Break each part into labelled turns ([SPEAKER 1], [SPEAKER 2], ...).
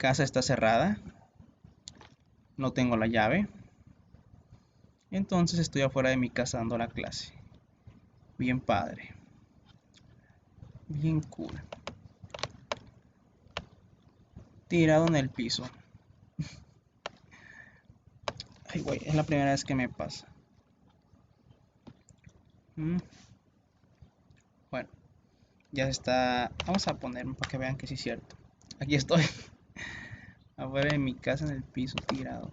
[SPEAKER 1] casa está cerrada, no tengo la llave, entonces estoy afuera de mi casa dando la clase. Bien padre, bien cool. Tirado en el piso. Ay, güey, es la primera vez que me pasa. Bueno, ya se está. Vamos a ponerme para que vean que sí es cierto. Aquí estoy, afuera de mi casa en el piso tirado.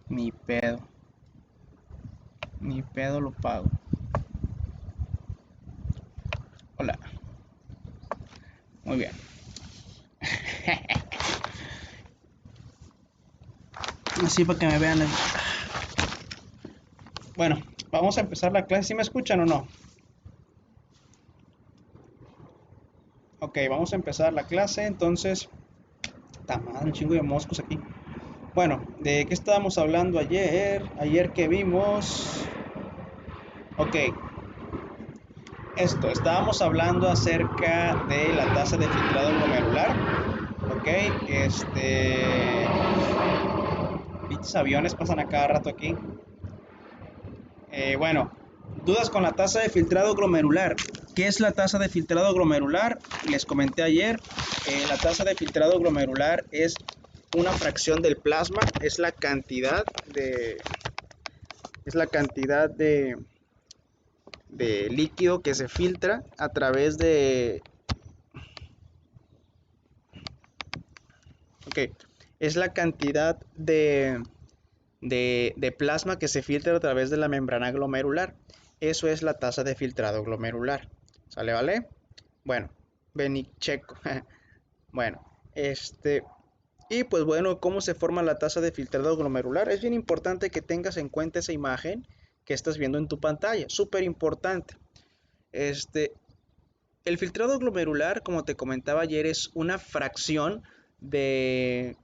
[SPEAKER 1] Ni pedo. Ni pedo lo pago. Hola. Muy bien. Así para que me vean. Bueno, vamos a empezar la clase. ¿Sí me escuchan o no? Ok, vamos a empezar la clase. Entonces, está mal, un chingo de moscos aquí. Bueno, ¿de qué estábamos hablando ayer? Ayer que vimos. Ok, estábamos hablando acerca de la tasa de filtrado glomerular. Ok, Pinches aviones pasan a cada rato aquí. Bueno, dudas con la tasa de filtrado glomerular. ¿Qué es la tasa de filtrado glomerular? Les comenté ayer, la tasa de filtrado glomerular es una fracción del plasma, es la cantidad de líquido que se filtra a través de, ok, es la cantidad de plasma que se filtra a través de la membrana glomerular. Eso es la tasa de filtrado glomerular. ¿Sale, vale? Bueno, ven y checo. Bueno, y pues bueno, ¿cómo se forma la tasa de filtrado glomerular? Es bien importante que tengas en cuenta esa imagen que estás viendo en tu pantalla. Súper importante. El filtrado glomerular, como te comentaba ayer, es una fracción de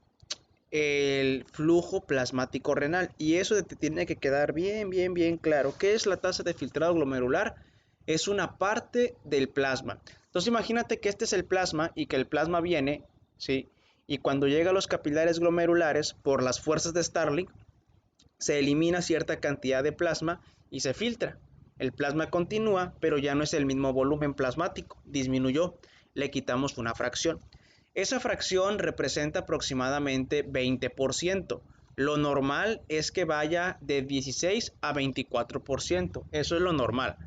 [SPEAKER 1] el flujo plasmático renal, y eso te tiene que quedar bien, bien, bien claro. ¿Qué es la tasa de filtrado glomerular? Es una parte del plasma. Entonces imagínate que este es el plasma y que el plasma viene, ¿sí? Y cuando llega a los capilares glomerulares, por las fuerzas de Starling, se elimina cierta cantidad de plasma y se filtra. El plasma continúa, pero ya no es el mismo volumen plasmático, disminuyó, le quitamos una fracción. Esa fracción representa aproximadamente 20%. Lo normal es que vaya de 16 a 24%, eso es lo normal.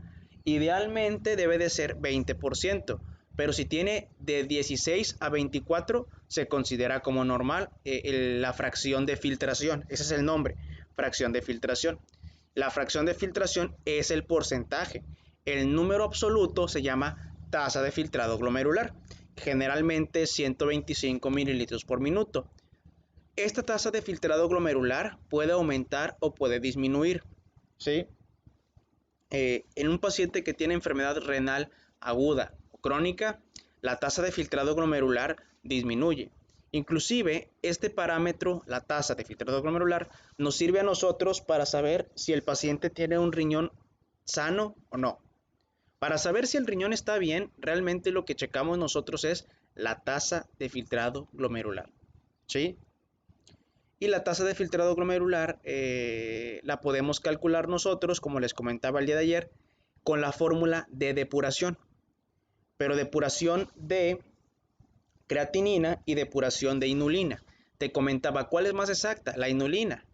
[SPEAKER 1] Idealmente debe de ser 20%, pero si tiene de 16 a 24 se considera como normal la fracción de filtración, ese es el nombre, fracción de filtración. La fracción de filtración es el porcentaje. El número absoluto se llama tasa de filtrado glomerular, generalmente 125 mililitros por minuto. Esta tasa de filtrado glomerular puede aumentar o puede disminuir, ¿sí? En un paciente que tiene enfermedad renal aguda o crónica, la tasa de filtrado glomerular disminuye. Inclusive, este parámetro, la tasa de filtrado glomerular, nos sirve a nosotros para saber si el paciente tiene un riñón sano o no. Para saber si el riñón está bien, realmente lo que checamos nosotros es la tasa de filtrado glomerular, ¿sí? Y la tasa de filtrado glomerular la podemos calcular nosotros, como les comentaba el día de ayer, con la fórmula de depuración, pero depuración de creatinina y depuración de inulina. Te comentaba, ¿cuál es más exacta? La inulina.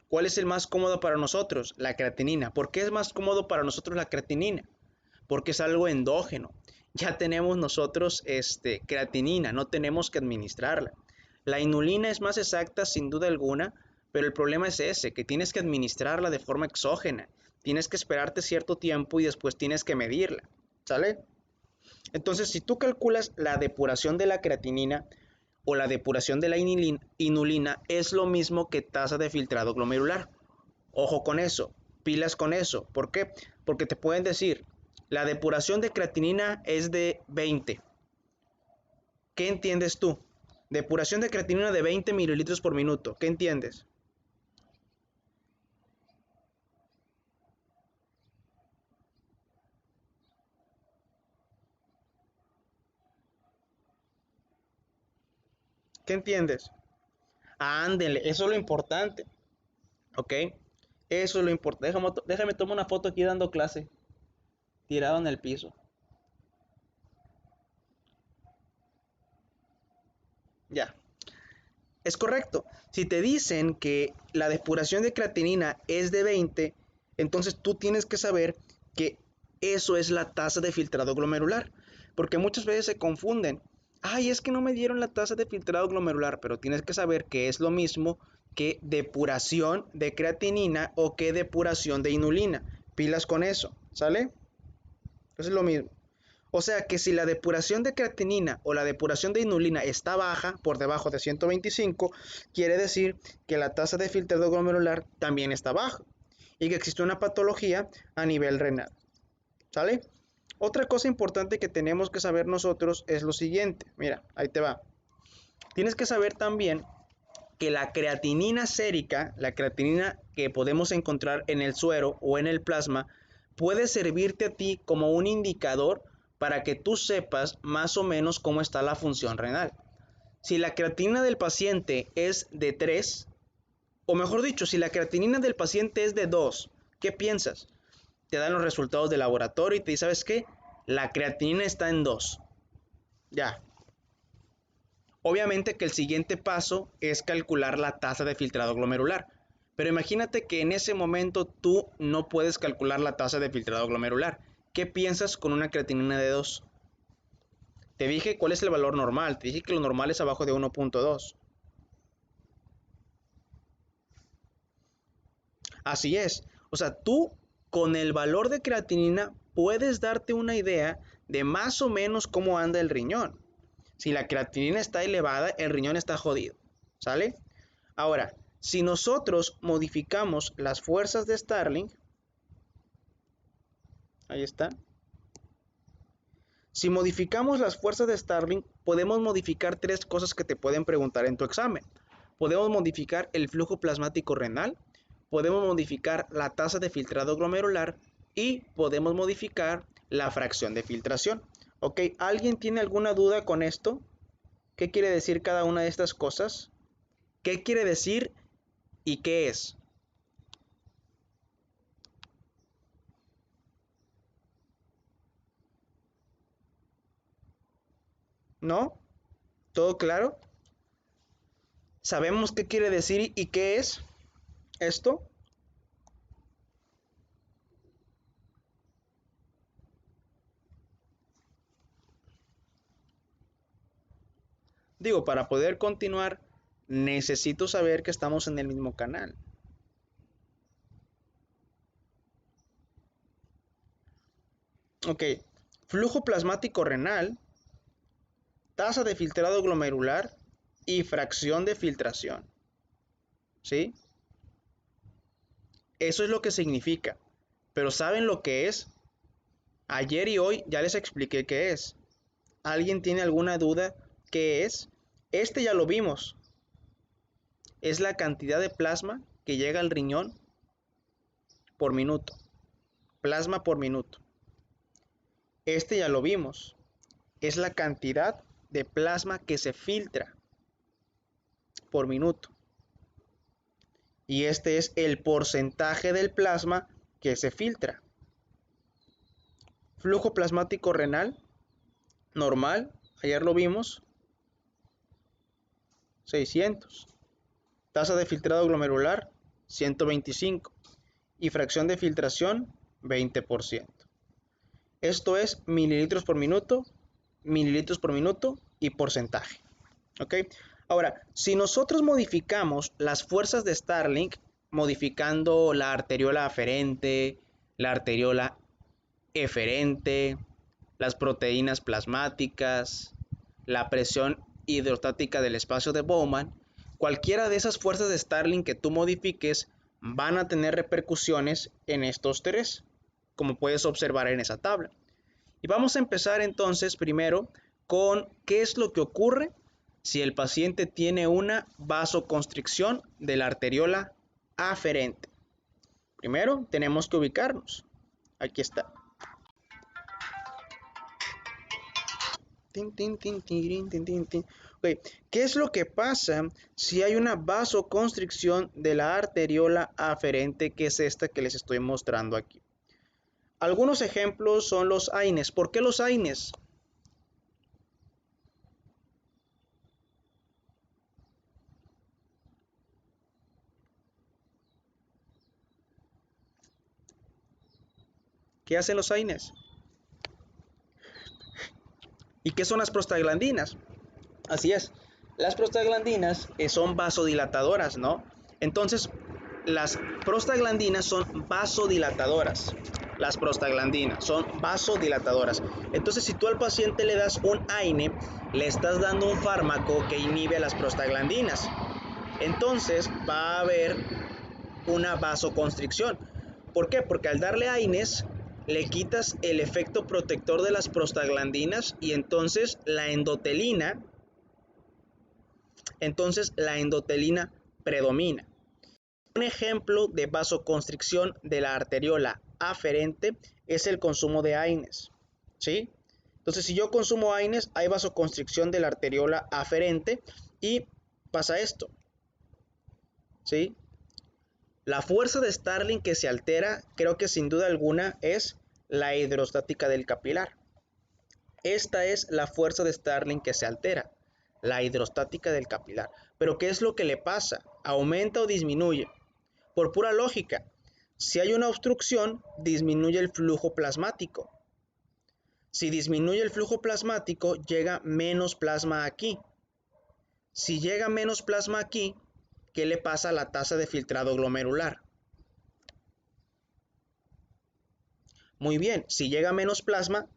[SPEAKER 1] ¿Cuál es el más cómodo para nosotros? La creatinina. ¿Por qué es más cómodo para nosotros la creatinina? Porque es algo endógeno. Ya tenemos nosotros creatinina, no tenemos que administrarla. La inulina es más exacta sin duda alguna, pero el problema es ese, que tienes que administrarla de forma exógena. Tienes que esperarte cierto tiempo y después tienes que medirla, ¿sale? Entonces, si tú calculas la depuración de la creatinina o la depuración de la inulina, es lo mismo que tasa de filtrado glomerular. Ojo con eso, pilas con eso. ¿Por qué? Porque te pueden decir, la depuración de creatinina es de 20. ¿Qué entiendes tú? Depuración de creatinina de 20 mililitros por minuto. ¿Qué entiendes? ¿Qué entiendes? Ándele, eso es lo importante, ¿ok? Eso es lo importante. Déjame tomar una foto aquí dando clase, tirado en el piso. Ya, es correcto. Si te dicen que la depuración de creatinina es de 20, entonces tú tienes que saber que eso es la tasa de filtrado glomerular. Porque muchas veces se confunden. Ay, es que no me dieron la tasa de filtrado glomerular, pero tienes que saber que es lo mismo que depuración de creatinina o que depuración de inulina. Pilas con eso, ¿sale? Eso es lo mismo. O sea que si la depuración de creatinina o la depuración de inulina está baja, por debajo de 125, quiere decir que la tasa de filtrado glomerular también está baja y que existe una patología a nivel renal. ¿Sale? Otra cosa importante que tenemos que saber nosotros es lo siguiente. Mira, ahí te va. Tienes que saber también que la creatinina sérica, la creatinina que podemos encontrar en el suero o en el plasma, puede servirte a ti como un indicador para que tú sepas más o menos cómo está la función renal. Si la creatinina del paciente es de 3, o mejor dicho, si la creatinina del paciente es de 2, ¿qué piensas? Te dan los resultados de laboratorio y te dice, ¿sabes qué? La creatinina está en 2. Ya. Obviamente que el siguiente paso es calcular la tasa de filtrado glomerular. Pero imagínate que en ese momento tú no puedes calcular la tasa de filtrado glomerular. ¿Qué piensas con una creatinina de 2? Te dije cuál es el valor normal. Te dije que lo normal es abajo de 1.2. Así es. O sea, tú con el valor de creatinina puedes darte una idea de más o menos cómo anda el riñón. Si la creatinina está elevada, el riñón está jodido. ¿Sale? Ahora, si nosotros modificamos las fuerzas de Starling, ahí está. Si modificamos las fuerzas de Starling, podemos modificar tres cosas que te pueden preguntar en tu examen. Podemos modificar el flujo plasmático renal, podemos modificar la tasa de filtrado glomerular y podemos modificar la fracción de filtración. ¿Ok? ¿Alguien tiene alguna duda con esto? ¿Qué quiere decir cada una de estas cosas? ¿Qué quiere decir y qué es? ¿No? ¿Todo claro? ¿Sabemos qué quiere decir y qué es esto? Digo, para poder continuar, necesito saber que estamos en el mismo canal. Ok, flujo plasmático renal, tasa de filtrado glomerular y fracción de filtración. ¿Sí? Eso es lo que significa. Pero ¿saben lo que es? Ayer y hoy ya les expliqué qué es. ¿Alguien tiene alguna duda qué es? Este ya lo vimos. Es la cantidad de plasma que llega al riñón por minuto. Plasma por minuto. Este ya lo vimos. Es la cantidad de plasma que se filtra por minuto. Y este es el porcentaje del plasma que se filtra. Flujo plasmático renal normal, ayer lo vimos, 600. Tasa de filtrado glomerular, 125. Y fracción de filtración, 20%. Esto es mililitros por minuto y porcentaje. ¿Ok? Ahora, si nosotros modificamos las fuerzas de Starling, modificando la arteriola aferente, la arteriola eferente, las proteínas plasmáticas, la presión hidrostática del espacio de Bowman, cualquiera de esas fuerzas de Starling que tú modifiques van a tener repercusiones en estos tres, como puedes observar en esa tabla. Y vamos a empezar entonces primero con qué es lo que ocurre si el paciente tiene una vasoconstricción de la arteriola aferente. Primero tenemos que ubicarnos. Aquí está. Ok, ¿qué es lo que pasa si hay una vasoconstricción de la arteriola aferente, que es esta que les estoy mostrando aquí? Algunos ejemplos son los AINES. ¿Por qué los AINES? ¿Qué hacen los AINES? ¿Y qué son las prostaglandinas? Así es, las prostaglandinas son vasodilatadoras, ¿no? Entonces, las prostaglandinas son vasodilatadoras. Las prostaglandinas son vasodilatadoras. Entonces, si tú al paciente le das un AINE, le estás dando un fármaco que inhibe las prostaglandinas. Entonces, va a haber una vasoconstricción. ¿Por qué? Porque al darle AINES, le quitas el efecto protector de las prostaglandinas y entonces la endotelina predomina. Un ejemplo de vasoconstricción de la arteriola aferente es el consumo de AINES, ¿sí? Entonces, si yo consumo AINES, hay vasoconstricción de la arteriola aferente y pasa esto, ¿sí? La fuerza de Starling que se altera, creo que sin duda alguna es la hidrostática del capilar. Esta es la fuerza de Starling que se altera, la hidrostática del capilar. Pero ¿qué es lo que le pasa? ¿Aumenta o disminuye? Por pura lógica, si hay una obstrucción, disminuye el flujo plasmático. Si disminuye el flujo plasmático, llega menos plasma aquí. Si llega menos plasma aquí, ¿qué le pasa a la tasa de filtrado glomerular? Muy bien, si llega menos plasma,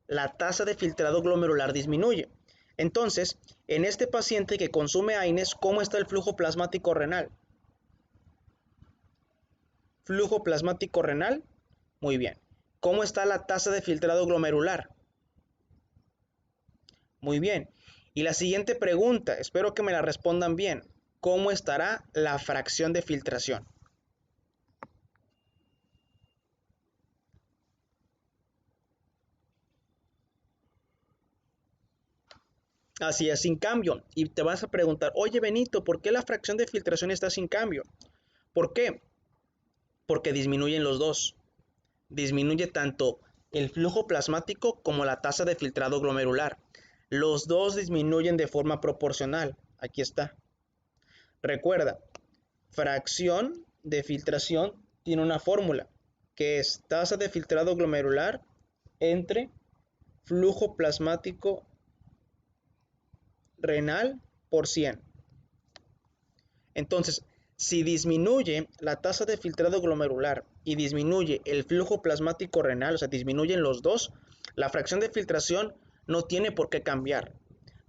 [SPEAKER 1] la tasa de filtrado glomerular disminuye. Entonces, en este paciente que consume AINES, ¿cómo está el flujo plasmático renal? Flujo plasmático renal, muy bien. ¿Cómo está la tasa de filtrado glomerular? Muy bien. Y la siguiente pregunta, espero que me la respondan bien. ¿Cómo estará la fracción de filtración? Así es, sin cambio. Y te vas a preguntar, oye Benito, ¿por qué la fracción de filtración está sin cambio? ¿Por qué? Porque disminuyen los dos. Disminuye tanto el flujo plasmático como la tasa de filtrado glomerular. Los dos disminuyen de forma proporcional. Aquí está. Recuerda, fracción de filtración tiene una fórmula que es tasa de filtrado glomerular entre flujo plasmático renal por 100. Entonces, si disminuye la tasa de filtrado glomerular y disminuye el flujo plasmático renal, o sea, disminuyen los dos, la fracción de filtración no tiene por qué cambiar.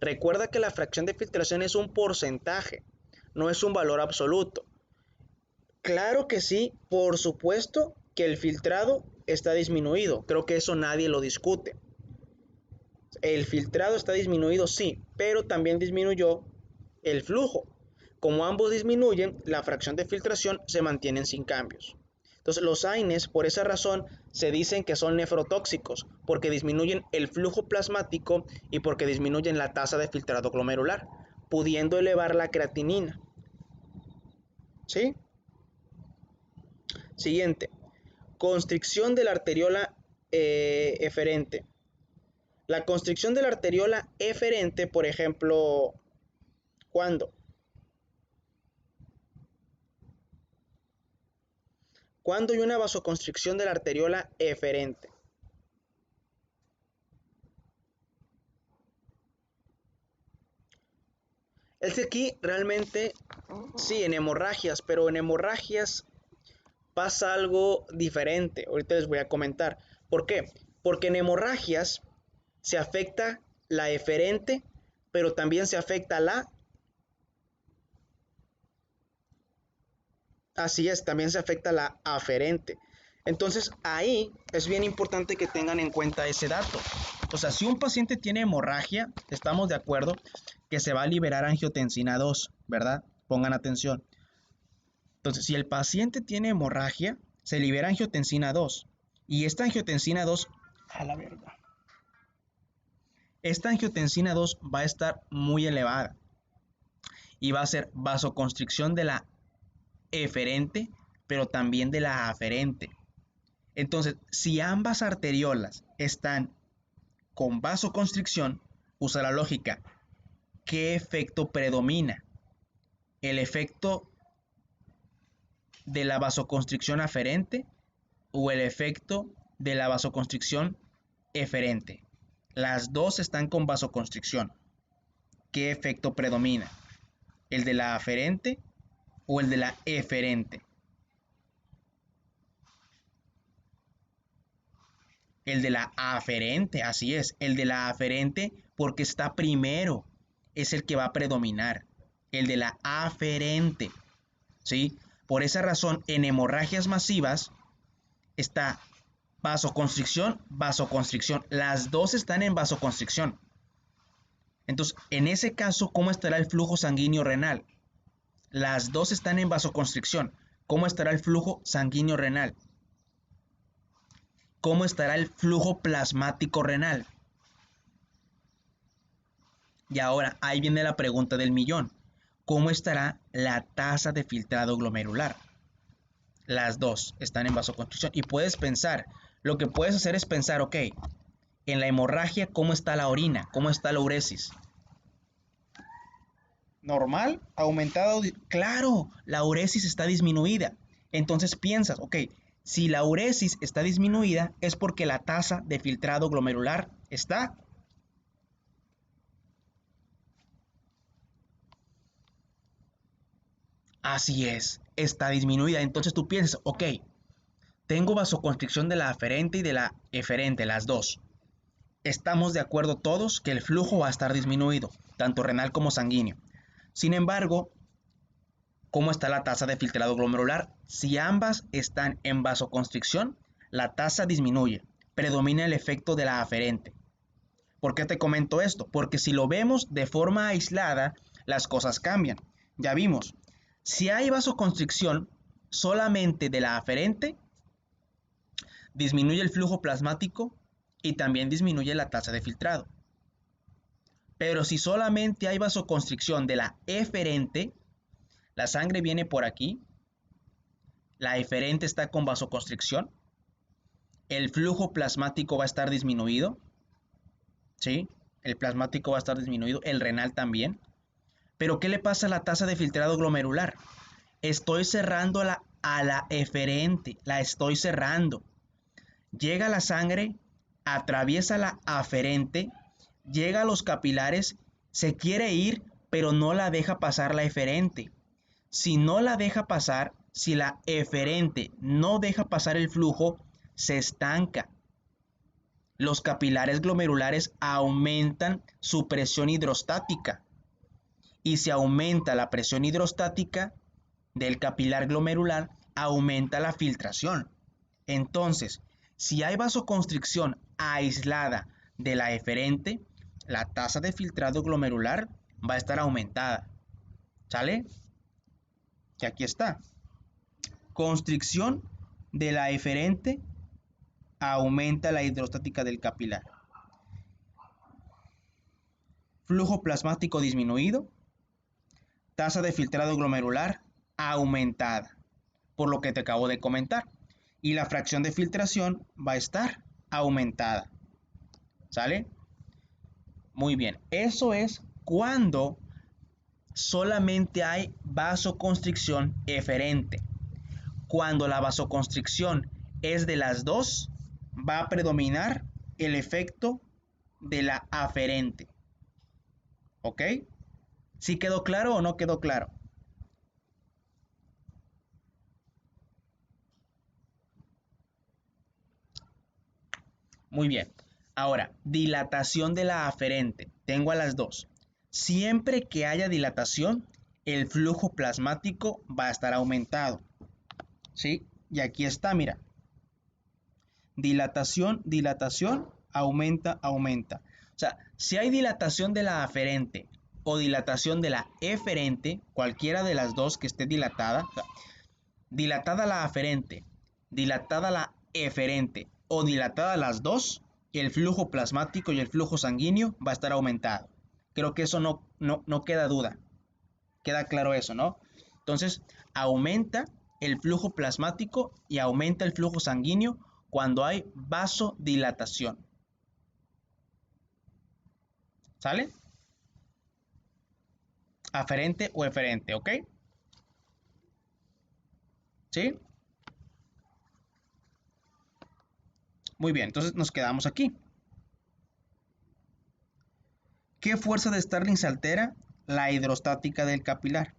[SPEAKER 1] Recuerda que la fracción de filtración es un porcentaje, no es un valor absoluto. Claro que sí, por supuesto que el filtrado está disminuido, creo que eso nadie lo discute. El filtrado está disminuido, sí, pero también disminuyó el flujo. Como ambos disminuyen, la fracción de filtración se mantiene sin cambios. Entonces los AINES, por esa razón, se dicen que son nefrotóxicos, porque disminuyen el flujo plasmático y porque disminuyen la tasa de filtrado glomerular, pudiendo elevar la creatinina. ¿Sí? Siguiente. Constricción de la arteriola eferente. La constricción de la arteriola eferente, por ejemplo, ¿cuándo? ¿Cuándo hay una vasoconstricción de la arteriola eferente? Es que aquí realmente, sí, en hemorragias, pero en hemorragias pasa algo diferente. Ahorita les voy a comentar. ¿Por qué? Porque en hemorragias se afecta la eferente, pero también se afecta la... Así es, también se afecta la aferente. Entonces ahí es bien importante que tengan en cuenta ese dato. O sea, si un paciente tiene hemorragia, estamos de acuerdo que se va a liberar angiotensina 2, ¿verdad? Pongan atención. Entonces, si el paciente tiene hemorragia, se libera angiotensina 2. Y esta angiotensina 2, a la verga. esta angiotensina 2 va a estar muy elevada y va a ser vasoconstricción de la eferente, pero también de la aferente. Entonces, si ambas arteriolas están con vasoconstricción, usa la lógica. ¿Qué efecto predomina? ¿El efecto de la vasoconstricción aferente o el efecto de la vasoconstricción eferente? Las dos están con vasoconstricción. ¿Qué efecto predomina? ¿El de la aferente o el de la eferente? El de la aferente, así es, el de la aferente porque está primero, es el que va a predominar. El de la aferente, ¿sí? Por esa razón, en hemorragias masivas está vasoconstricción, vasoconstricción. Las dos están en vasoconstricción. Entonces, en ese caso, ¿cómo estará el flujo sanguíneo renal? Las dos están en vasoconstricción. ¿Cómo estará el flujo sanguíneo renal? ¿Cómo estará el flujo plasmático renal? Y ahora, ahí viene la pregunta del millón. ¿Cómo estará la tasa de filtrado glomerular? Las dos están en vasoconstricción. Y puedes pensar, lo que puedes hacer es pensar, ok, en la hemorragia, ¿cómo está la orina? ¿Cómo está la uresis? ¿Normal? ¿Aumentado? Claro, la uresis está disminuida. Entonces piensas, ok, si la uresis está disminuida es porque la tasa de filtrado glomerular está. Así es, está disminuida. Entonces tú piensas, ok, tengo vasoconstricción de la aferente y de la eferente, las dos. Estamos de acuerdo todos que el flujo va a estar disminuido, tanto renal como sanguíneo. Sin embargo, ¿cómo está la tasa de filtrado glomerular? Si ambas están en vasoconstricción, la tasa disminuye, predomina el efecto de la aferente. ¿Por qué te comento esto? Porque si lo vemos de forma aislada, las cosas cambian. Ya vimos, si hay vasoconstricción solamente de la aferente, disminuye el flujo plasmático y también disminuye la tasa de filtrado. Pero si solamente hay vasoconstricción de la eferente, la sangre viene por aquí, la eferente está con vasoconstricción, el flujo plasmático va a estar disminuido, ¿sí? El plasmático va a estar disminuido, el renal también. Pero ¿qué le pasa a la tasa de filtrado glomerular? Estoy cerrando a la eferente, la estoy cerrando. Llega la sangre, atraviesa la aferente, llega a los capilares, se quiere ir, pero no la deja pasar la eferente. Si no la deja pasar, si la eferente no deja pasar el flujo, se estanca. Los capilares glomerulares aumentan su presión hidrostática. Y si aumenta la presión hidrostática del capilar glomerular, aumenta la filtración. Entonces, si hay vasoconstricción aislada de la eferente, la tasa de filtrado glomerular va a estar aumentada. ¿Sale? Que aquí está. Constricción de la eferente aumenta la hidrostática del capilar. Flujo plasmático disminuido, tasa de filtrado glomerular aumentada, por lo que te acabo de comentar. Y la fracción de filtración va a estar aumentada. ¿Sale? Muy bien. Eso es cuando solamente hay vasoconstricción eferente. Cuando la vasoconstricción es de las dos, va a predominar el efecto de la aferente. ¿Ok? ¿Sí quedó claro o no quedó claro? Muy bien. Ahora, dilatación de la aferente. Tengo a las dos. Siempre que haya dilatación, el flujo plasmático va a estar aumentado. ¿Sí? Y aquí está, mira. Dilatación, dilatación, aumenta, aumenta. O sea, si hay dilatación de la aferente o dilatación de la eferente, cualquiera de las dos que esté dilatada, o sea, dilatada la aferente, dilatada la eferente o dilatada las dos, el flujo plasmático y el flujo sanguíneo va a estar aumentado. Creo que eso no queda duda. Queda claro eso, ¿no? Entonces, aumenta el flujo plasmático y aumenta el flujo sanguíneo cuando hay vasodilatación. ¿Sale? Aferente o eferente, ¿ok? ¿Sí? Muy bien, entonces nos quedamos aquí. ¿Qué fuerza de Starling se altera? La hidrostática del capilar.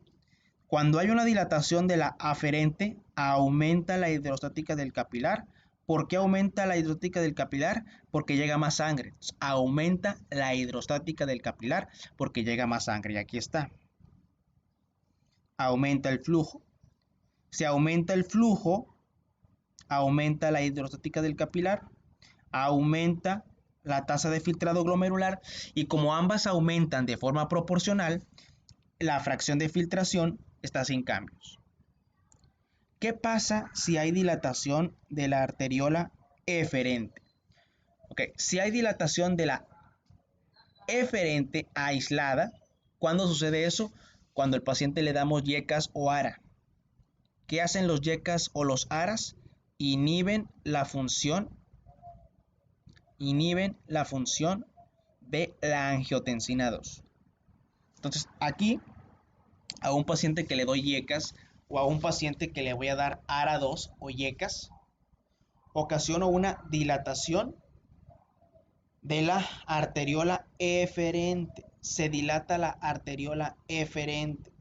[SPEAKER 1] Cuando hay una dilatación de la aferente, aumenta la hidrostática del capilar. ¿Por qué aumenta la hidrostática del capilar? Porque llega más sangre. Entonces, aumenta la hidrostática del capilar porque llega más sangre. Y aquí está. Aumenta el flujo. Si aumenta el flujo, aumenta la hidrostática del capilar, aumenta la tasa de filtrado glomerular y como ambas aumentan de forma proporcional, la fracción de filtración está sin cambios. ¿Qué pasa si hay dilatación de la arteriola eferente? Okay. Si hay dilatación de la eferente aislada, ¿cuándo sucede eso? Cuando al paciente le damos yecas o ARA. ¿Qué hacen los yecas o los ARAs? Inhiben la función de la angiotensina 2. Entonces, aquí a un paciente que le doy yecas o a un paciente que le voy a dar ARA2 o yecas, ocasiono una dilatación de la arteriola eferente. Se dilata la arteriola eferente.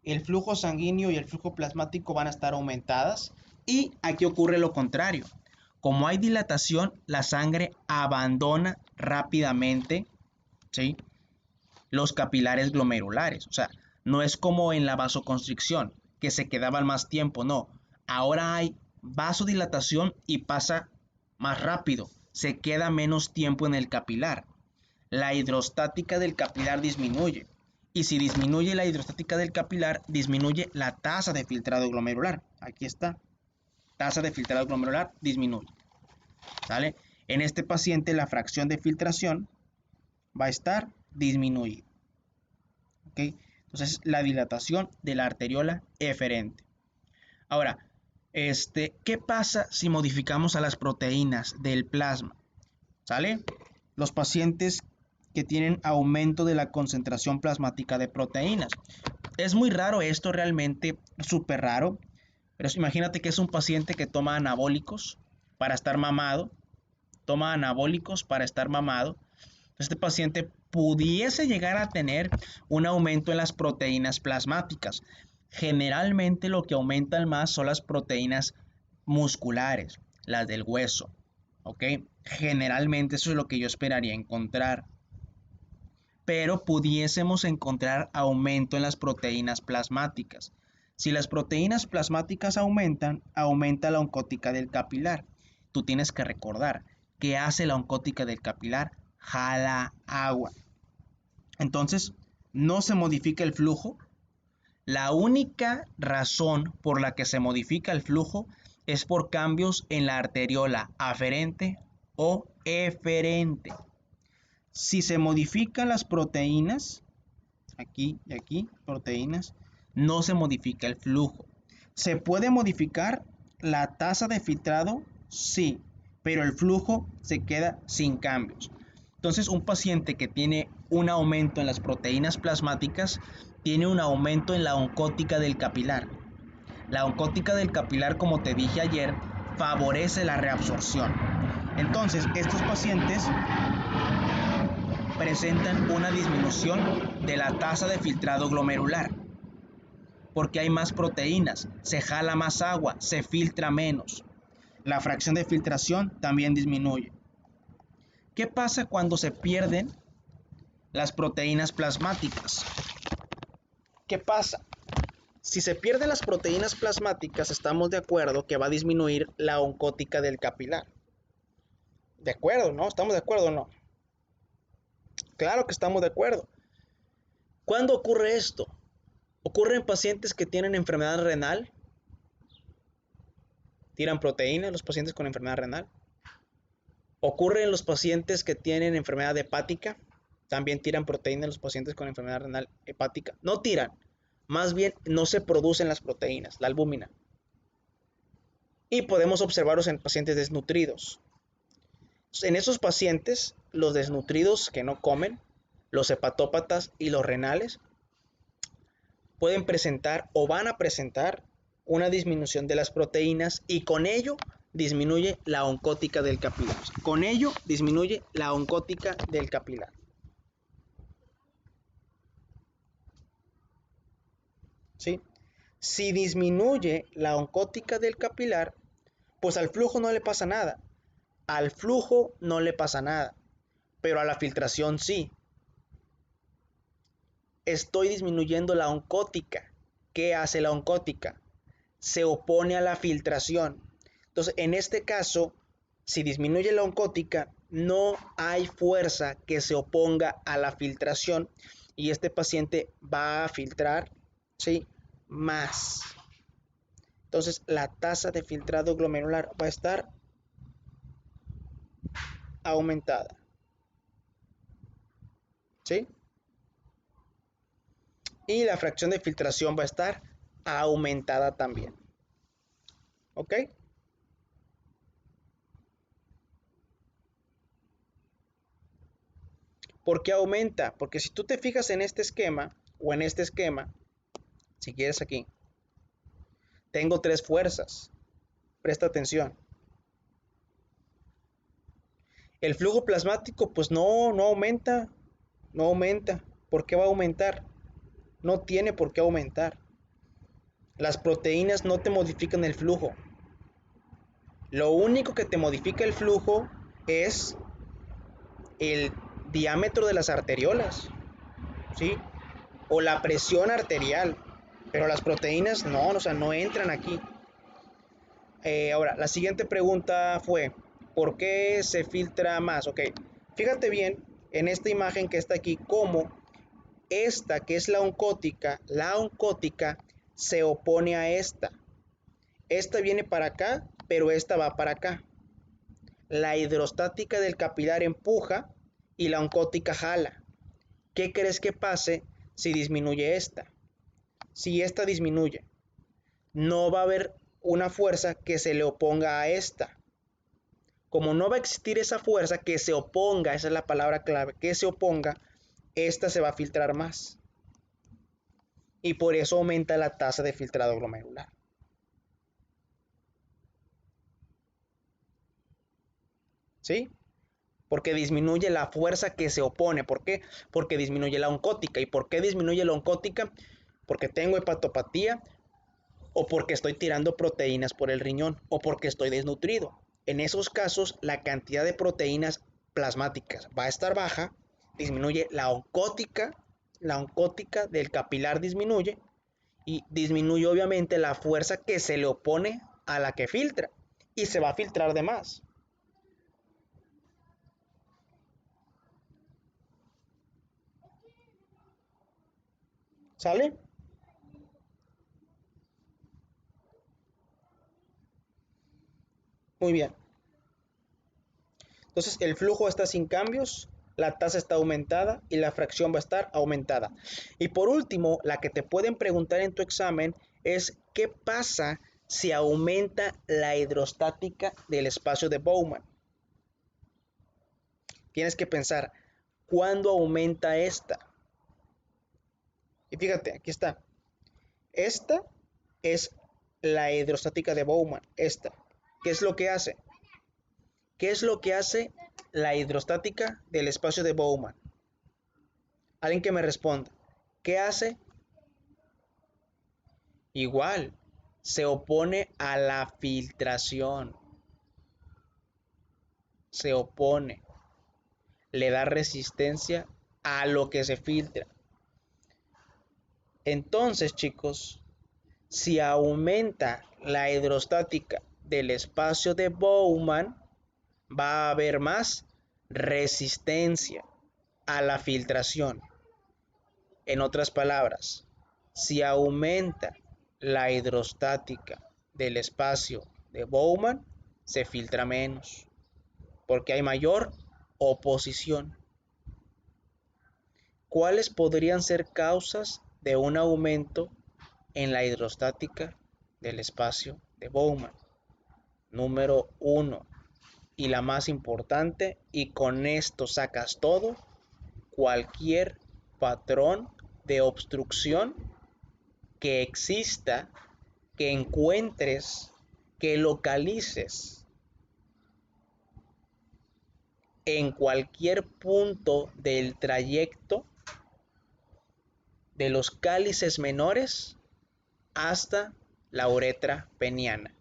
[SPEAKER 1] El flujo sanguíneo y el flujo plasmático van a estar aumentadas y aquí ocurre lo contrario. Como hay dilatación, la sangre abandona rápidamente, ¿sí?, los capilares glomerulares. O sea, no es como en la vasoconstricción, que se quedaban más tiempo, no. Ahora hay vasodilatación y pasa más rápido, se queda menos tiempo en el capilar. La hidrostática del capilar disminuye. Y si disminuye la hidrostática del capilar, disminuye la tasa de filtrado glomerular. Aquí está. Tasa de filtrado glomerular disminuye. ¿Sale? En este paciente la fracción de filtración va a estar disminuida. ¿Ok? Entonces, la dilatación de la arteriola eferente. Ahora, ¿qué pasa si modificamos a las proteínas del plasma? ¿Sale? Los pacientes que tienen aumento de la concentración plasmática de proteínas. Es muy raro esto, realmente súper raro. Pero imagínate que es un paciente que toma anabólicos para estar mamado. Toma anabólicos para estar mamado. Este paciente pudiese llegar a tener un aumento en las proteínas plasmáticas. Generalmente lo que aumentan más son las proteínas musculares, las del hueso. ¿Ok? Generalmente eso es lo que yo esperaría encontrar. Pero pudiésemos encontrar aumento en las proteínas plasmáticas. Si las proteínas plasmáticas aumentan, aumenta la oncótica del capilar. Tú tienes que recordar, ¿qué hace la oncótica del capilar? Jala agua. Entonces, no se modifica el flujo. La única razón por la que se modifica el flujo es por cambios en la arteriola aferente o eferente. Si se modifican las proteínas, aquí y aquí, proteínas, no se modifica el flujo. ¿Se puede modificar la tasa de filtrado? Sí, pero el flujo se queda sin cambios. Entonces, un paciente que tiene un aumento en las proteínas plasmáticas tiene un aumento en la oncótica del capilar. La oncótica del capilar, como te dije ayer, favorece la reabsorción. Entonces, estos pacientes presentan una disminución de la tasa de filtrado glomerular porque hay más proteínas, se jala más agua, se filtra menos. La fracción de filtración también disminuye. ¿Qué pasa cuando se pierden las proteínas plasmáticas? ¿Qué pasa? Si se pierden las proteínas plasmáticas, estamos de acuerdo que va a disminuir la oncótica del capilar. ¿De acuerdo, no? ¿Estamos de acuerdo o no? Claro que estamos de acuerdo. ¿Cuándo ocurre esto? Ocurre en pacientes que tienen enfermedad renal. Tiran proteínas los pacientes con enfermedad renal. Ocurre en los pacientes que tienen enfermedad hepática. También tiran proteína en los pacientes con enfermedad renal hepática. No tiran, más bien no se producen las proteínas, la albúmina. Y podemos observarlos en pacientes desnutridos. En esos pacientes, los desnutridos que no comen, los hepatópatas y los renales, pueden presentar o van a presentar una disminución de las proteínas y con ello disminuye la oncótica del capilar. Con ello disminuye la oncótica del capilar. ¿Sí? Si disminuye la oncótica del capilar, pues al flujo no le pasa nada. Al flujo no le pasa nada, pero a la filtración sí. Estoy disminuyendo la oncótica. ¿Qué hace la oncótica? Se opone a la filtración. Entonces, en este caso, si disminuye la oncótica, no hay fuerza que se oponga a la filtración y este paciente va a filtrar, ¿sí?, más. Entonces, la tasa de filtrado glomerular va a estar aumentada, ¿sí? Y la fracción de filtración va a estar aumentada también, ¿ok? ¿Por qué aumenta? Porque si tú te fijas en este esquema, o en este esquema, si quieres aquí, tengo tres fuerzas. Presta atención. El flujo plasmático, pues no aumenta, no aumenta. ¿Por qué va a aumentar? No tiene por qué aumentar. Las proteínas no te modifican el flujo. Lo único que te modifica el flujo es el diámetro de las arteriolas, ¿sí? O la presión arterial. Pero las proteínas no, o sea, no entran aquí. Ahora, la siguiente pregunta fue, ¿por qué se filtra más? Ok, fíjate bien en esta imagen que está aquí, cómo esta que es la oncótica se opone a esta. Esta viene para acá, pero esta va para acá. La hidrostática del capilar empuja y la oncótica jala. ¿Qué crees que pase si disminuye esta? Si esta disminuye, no va a haber una fuerza que se le oponga a esta. Como no va a existir esa fuerza que se oponga, esa es la palabra clave, que se oponga, esta se va a filtrar más. Y por eso aumenta la tasa de filtrado glomerular. ¿Sí? Porque disminuye la fuerza que se opone. ¿Por qué? Porque disminuye la oncótica. ¿Y por qué disminuye la oncótica? Porque tengo hepatopatía o porque estoy tirando proteínas por el riñón o porque estoy desnutrido. En esos casos, la cantidad de proteínas plasmáticas va a estar baja, disminuye la oncótica del capilar disminuye y disminuye obviamente la fuerza que se le opone a la que filtra y se va a filtrar de más. ¿Sale? Muy bien. Entonces el flujo está sin cambios, la tasa está aumentada y la fracción va a estar aumentada. Y por último, la que te pueden preguntar en tu examen es ¿qué pasa si aumenta la hidrostática del espacio de Bowman? Tienes que pensar, ¿cuándo aumenta esta? Y fíjate, aquí está. Esta es la hidrostática de Bowman, esta. ¿Qué es lo que hace? ¿Qué es lo que hace la hidrostática del espacio de Bowman? Alguien que me responda. ¿Qué hace? Igual, se opone a la filtración. Se opone. Le da resistencia a lo que se filtra. Entonces, chicos, si aumenta la hidrostática del espacio de Bowman, va a haber más resistencia a la filtración. En otras palabras, si aumenta la hidrostática del espacio de Bowman, se filtra menos. porque hay mayor oposición. ¿Cuáles podrían ser causas de un aumento en la hidrostática del espacio de Bowman? Número 1, y la más importante, y con esto sacas todo, cualquier patrón de obstrucción que exista, que encuentres, que localices en cualquier punto del trayecto de los cálices menores hasta la uretra peniana.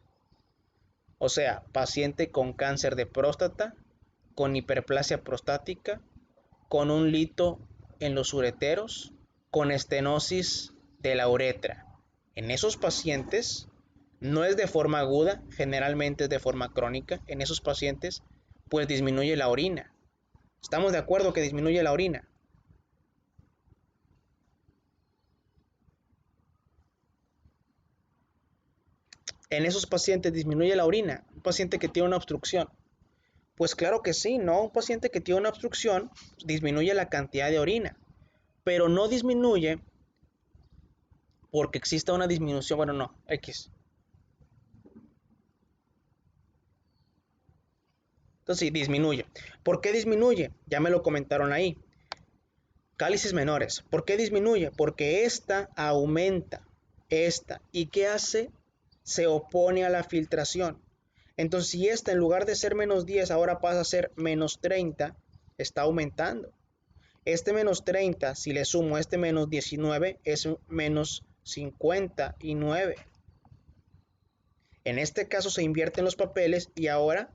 [SPEAKER 1] O sea, paciente con cáncer de próstata, con hiperplasia prostática, con un lito en los ureteros, con estenosis de la uretra. En esos pacientes, no es de forma aguda, generalmente es de forma crónica. En esos pacientes, pues disminuye la orina. ¿Estamos de acuerdo que disminuye la orina? En esos pacientes disminuye la orina. Un paciente que tiene una obstrucción. Pues claro que sí, ¿no? Un paciente que tiene una obstrucción disminuye la cantidad de orina, pero no disminuye porque exista una disminución, bueno, no, X. Entonces sí, disminuye. ¿Por qué disminuye? Ya me lo comentaron ahí. Cálices menores. ¿Por qué disminuye? Porque esta aumenta. Esta. ¿Y qué hace? Se opone a la filtración. Entonces, si esta en lugar de ser menos 10 ahora pasa a ser menos 30, está aumentando. Este menos 30, si le sumo este menos 19, es menos 59. En este caso se invierten los papeles y ahora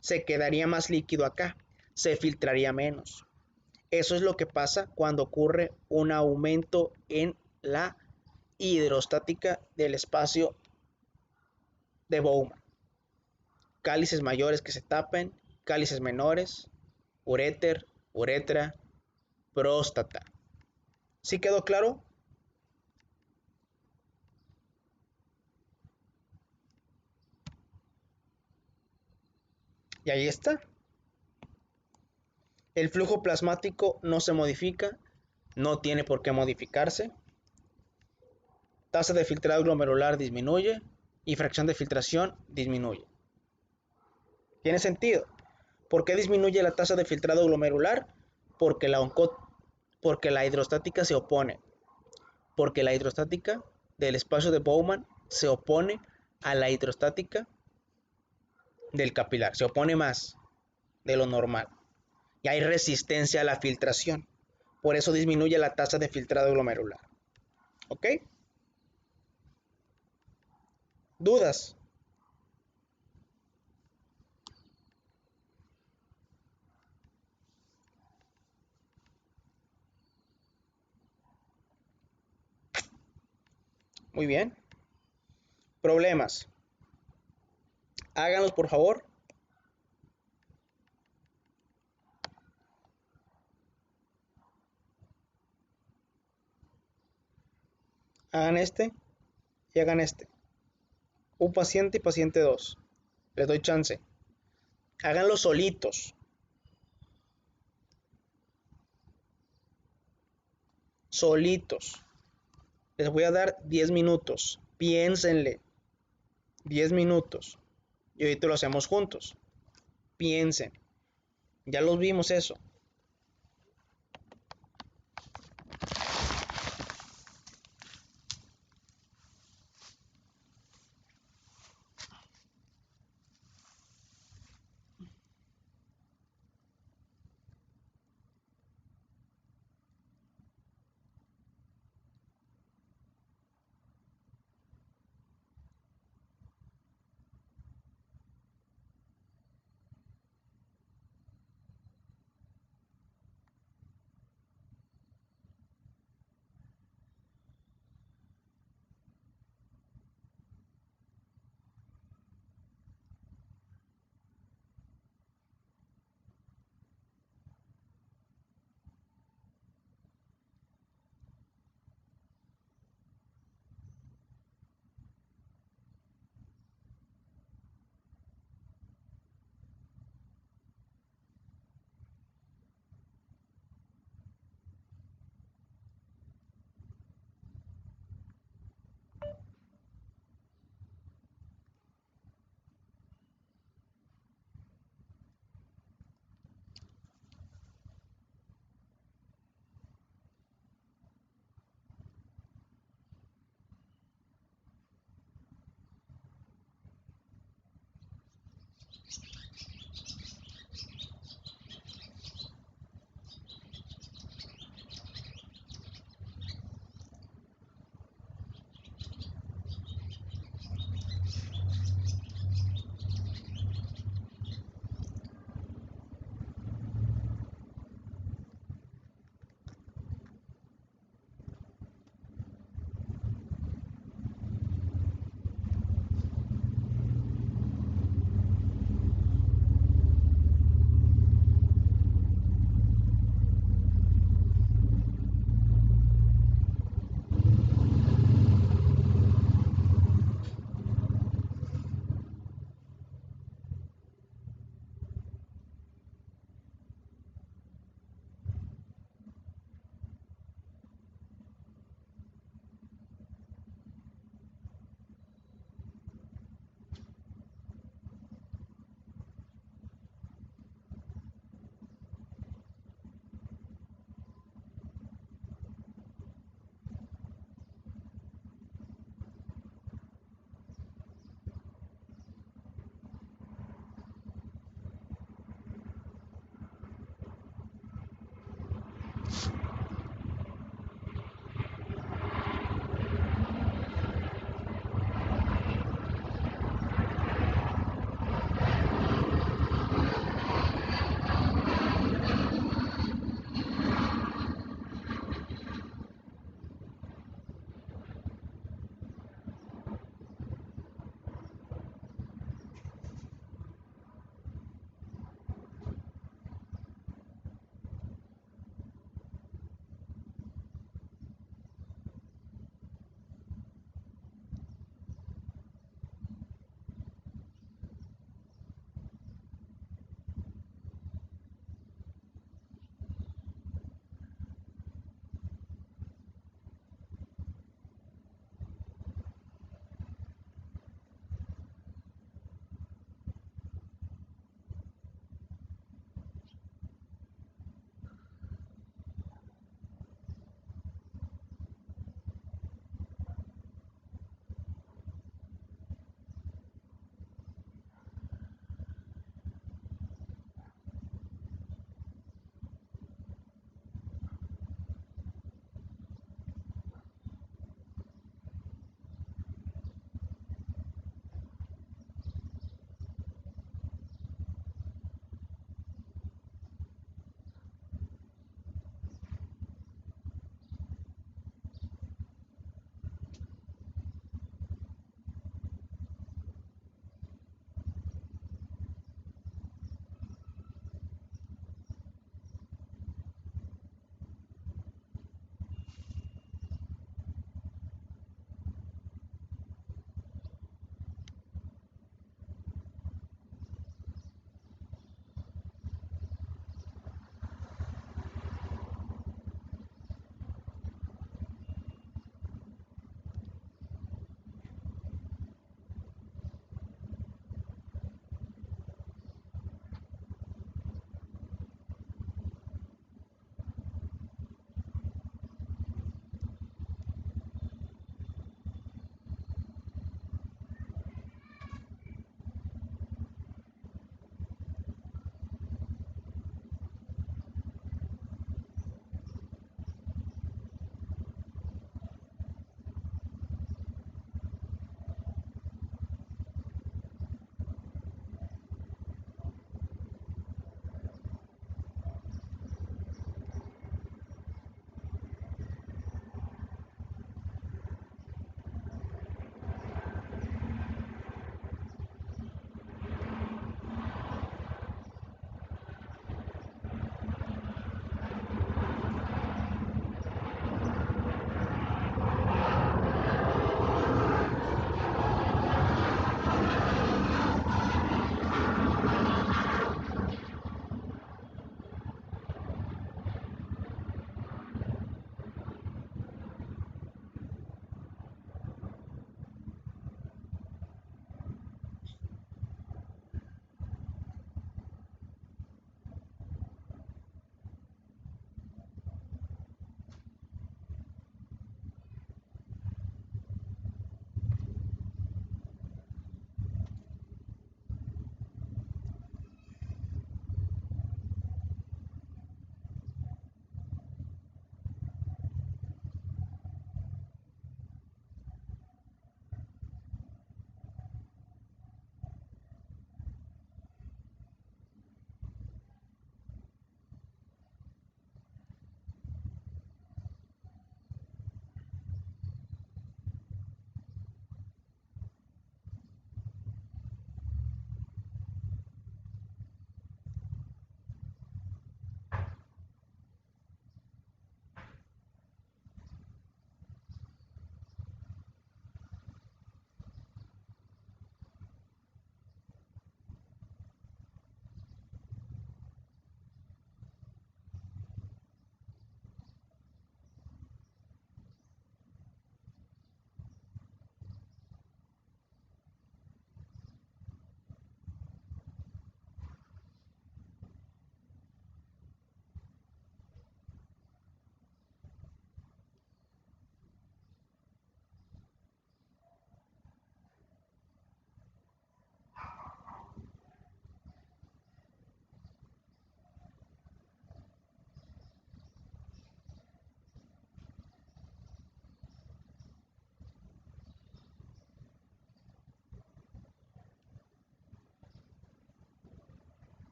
[SPEAKER 1] se quedaría más líquido acá, se filtraría menos. Eso es lo que pasa cuando ocurre un aumento en la hidrostática del espacio de Bowman. Cálices mayores que se tapen, cálices menores, uréter, uretra, próstata. ¿Sí quedó claro? Y ahí está. El flujo plasmático no se modifica, no tiene por qué modificarse. Tasa de filtrado glomerular disminuye y fracción de filtración disminuye. ¿Tiene sentido? ¿Por qué disminuye la tasa de filtrado glomerular? Porque la hidrostática se opone. Porque la hidrostática del espacio de Bowman se opone a la hidrostática del capilar. Se opone más de lo normal. Y hay resistencia a la filtración. Por eso disminuye la tasa de filtrado glomerular. ¿Ok? ¿Dudas? Muy bien. Problemas. Háganlos por favor. Hagan este y hagan este. Un paciente y paciente 2. Les doy chance. Háganlo solitos. Solitos. Les voy a dar 10 minutos. Piénsenle. 10 minutos. Y ahorita lo hacemos juntos. Piensen. Ya los vimos eso.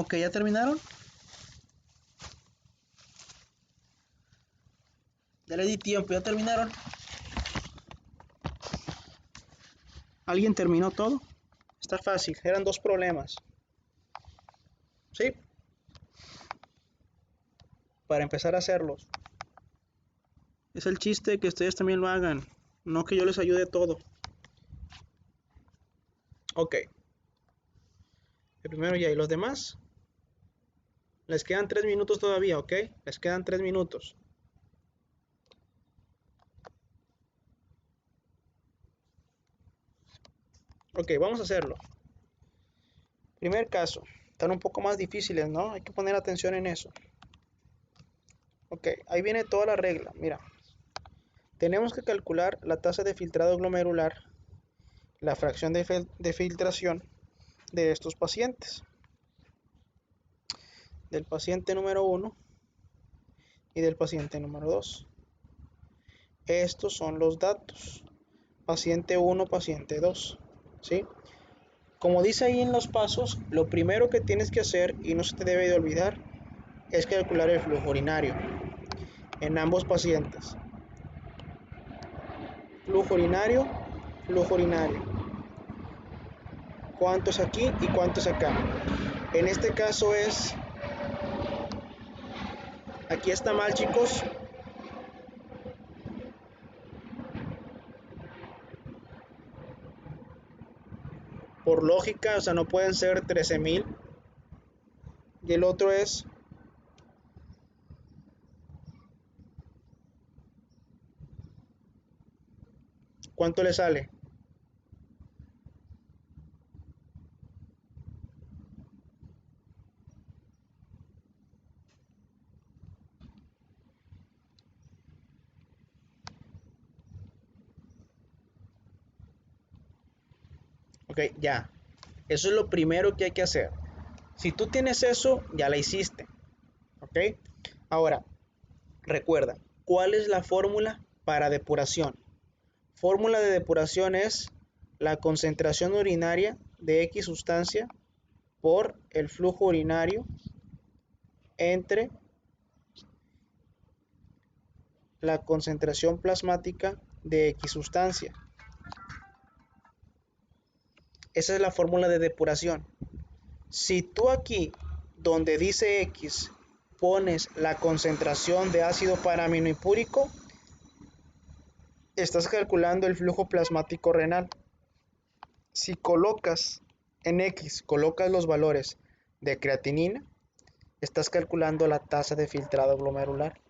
[SPEAKER 1] Ok, ¿ya terminaron? Ya le di tiempo, ¿ya terminaron? ¿Alguien terminó todo? Está fácil, eran dos problemas. ¿Sí? Para empezar a hacerlos. Es el chiste que ustedes también lo hagan, no que yo les ayude todo. Ok. El primero ya, ¿y los demás? Les quedan 3 minutos todavía, ¿ok? Les quedan 3 minutos. Ok, vamos a hacerlo. Primer caso. Están un poco más difíciles, ¿no? Hay que poner atención en eso. Ok, ahí viene toda la regla. Mira, tenemos que calcular la tasa de filtrado glomerular, la fracción de filtración de estos pacientes. Del paciente número 1 y del paciente número 2. Estos son los datos. Paciente 1, paciente 2. ¿Sí? Como dice ahí en los pasos, lo primero que tienes que hacer, y no se te debe de olvidar, es calcular el flujo urinario en ambos pacientes. Flujo urinario, flujo urinario. ¿Cuánto es aquí y cuánto es acá? En este caso es... Aquí está mal, chicos. Por lógica, o sea, no pueden ser 13,000. Y el otro es... ¿Cuánto le sale? Ok, ya. Eso es lo primero que hay que hacer. Si tú tienes eso, ya la hiciste. Ok. Ahora, recuerda, ¿cuál es la fórmula para depuración? Fórmula de depuración es la concentración urinaria de X sustancia por el flujo urinario entre la concentración plasmática de X sustancia. Esa es la fórmula de depuración. Si tú aquí, donde dice X, pones la concentración de ácido paraaminohipúrico, estás calculando el flujo plasmático renal. Si colocas en X, colocas los valores de creatinina, estás calculando la tasa de filtrado glomerular.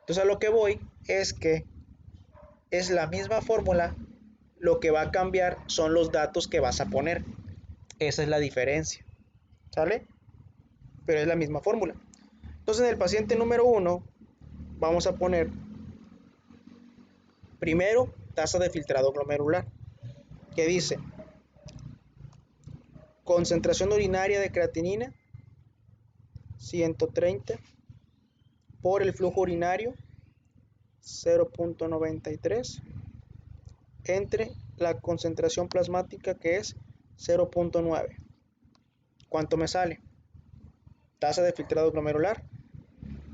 [SPEAKER 1] Entonces a lo que voy es que es la misma fórmula, lo que va a cambiar son los datos que vas a poner. Esa es la diferencia, ¿sale? Pero es la misma fórmula. Entonces en el paciente número 1 vamos a poner primero tasa de filtrado glomerular, que dice concentración urinaria de creatinina 130 por el flujo urinario 0.93 entre la concentración plasmática que es 0.9. ¿Cuánto me sale? Tasa de filtrado glomerular